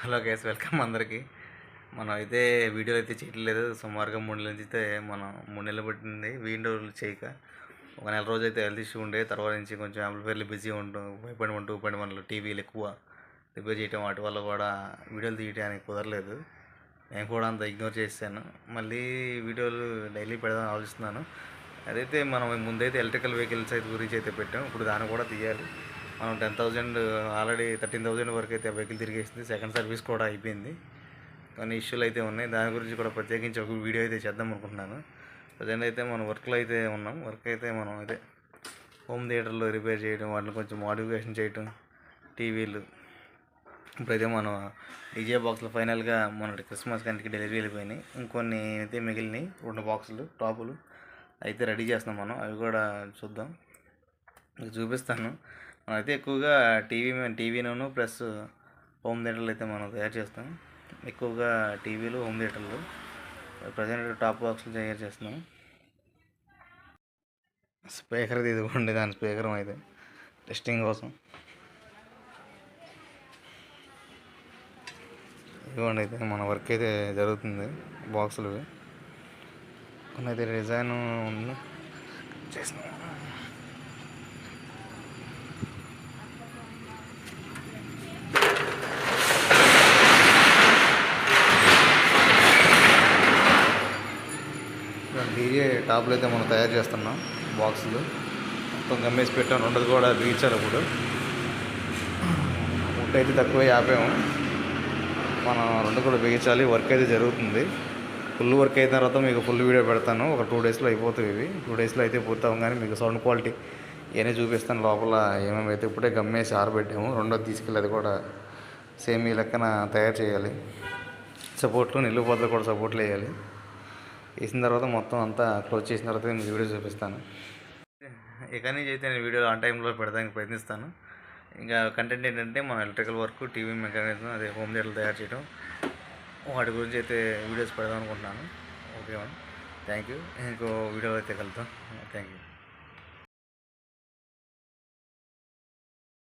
Hello guys, welcome అందరికీ. మనం అయితే వీడియోలు అయితే చేయట్లేదు. సుమారుగా 3 నెలల నుంచి అయితే మనం 3 నెలలు పట్టింది వీడియోలు చేయక. ఒక నెల రోజు అయితే హెల్త్ ఇష్యూ ఉండే, తర్వాత నుంచి కొంచెం యాంప్లిఫైర్లు బిజీ ఉండడం, 5.1 2.1 టీవీలు ఎక్కువ రిపేర్ చేయడం, వాటి వల్ల కూడా వీడియోలు తీయడానికి కుదరలేదు. నేను కూడా అంత ఇగ్నోర్ చేశాను. మళ్ళీ వీడియోలు డైలీ పెడదామని ఆలోచిస్తున్నాను. అదైతే మనం ముందైతే ఎలక్ట్రికల్ వెహికల్స్ అయితే గురించి అయితే పెట్టాం. ఇప్పుడు దాన్ని కూడా తీయాలి. మనం 10,000 ఆల్రెడీ 13,000 వరకు అయితే వెహికల్ తిరిగేసింది. సెకండ్ సర్వీస్ కూడా అయిపోయింది. కానీ ఇష్యూలు అయితే ఉన్నాయి. దాని గురించి కూడా ప్రత్యేకించి ఒక వీడియో అయితే చేద్దాం అనుకుంటున్నాను. ప్రజెంట్ అయితే మనం వర్క్లో అయితే ఉన్నాం. వర్క్ అయితే మనం అయితే హోమ్ థియేటర్లో రిపేర్ చేయడం, వాటిని కొంచెం మోడిఫికేషన్ చేయడం, టీవీలు. ఇప్పుడైతే మనం డీజే బాక్సులు ఫైనల్గా మొన్నటి క్రిస్మస్ కంటికి డెలివరీ వెళ్ళిపోయినాయి. ఇంకొన్ని అయితే మిగిలినాయి, 2 బాక్సులు టాపులు అయితే రెడీ చేస్తున్నాం. మనం అవి కూడా చూద్దాం, మీకు చూపిస్తాను. మనమైతే ఎక్కువగా టీవీను ప్లస్ హోమ్ థియేటర్లు అయితే మనం తయారు చేస్తాం. ఎక్కువగా టీవీలు, హోమ్ థియేటర్లు. ప్రజెంట్ టాప్ బాక్స్లు తయారు చేస్తున్నాం. స్పీకర్ ఇదిగోండి, దాని స్పీకర్ అయితే టెస్టింగ్ కోసం. ఇదిగోండి, అయితే మన వర్క్ అయితే జరుగుతుంది. బాక్సులు కొన్ని అయితే డిజైన్ ఉంది చేసినాం. డీజే టాప్లు అయితే మనం తయారు చేస్తున్నాం. బాక్సులు మొత్తం గమ్మేసి పెట్టాం. రెండోది కూడా బిగించారు. అప్పుడు వుడ్ అయితే తక్కువ ఆపాము. మనం రెండు కూడా బిగించాలి. వర్క్ అయితే జరుగుతుంది. ఫుల్ వర్క్ అయిన తర్వాత మీకు ఫుల్ వీడియో పెడతాను. ఒక 2 డేస్లో అయిపోతాయి. ఇవి 2 డేస్లో అయితే పూర్తవం. కానీ మీకు సౌండ్ క్వాలిటీ ఇవన్నీ చూపిస్తాను. లోపల ఏమేమి అయితే ఇప్పుడే గమ్మేసి ఆరబెట్టాము. రెండోది తీసుకెళ్ళి అది కూడా సేమ్ ఈ లెక్కన తయారు చేయాలి. సపోర్ట్లు, నిలువుపోతలు కూడా సపోర్ట్లు వేయాలి. వేసిన తర్వాత మొత్తం అంతా క్లోజ్ చేసిన తర్వాత మీకు వీడియో చూపిస్తాను. ఇక నుంచి అయితే నేను వీడియో ఆన్ టైంలో పెడడానికి ప్రయత్నిస్తాను. ఇంకా కంటెంట్ ఏంటంటే మన ఎలక్ట్రికల్ వర్క్, టీవీ మెకానిజం, అదే హోమ్ థియేటర్లు తయారు చేయడం, వాటి గురించి అయితే వీడియోస్ పెడదాం అనుకుంటున్నాను. Okay thank you. ఇంకో వీడియో అయితే కలుద్దాం. Thank you.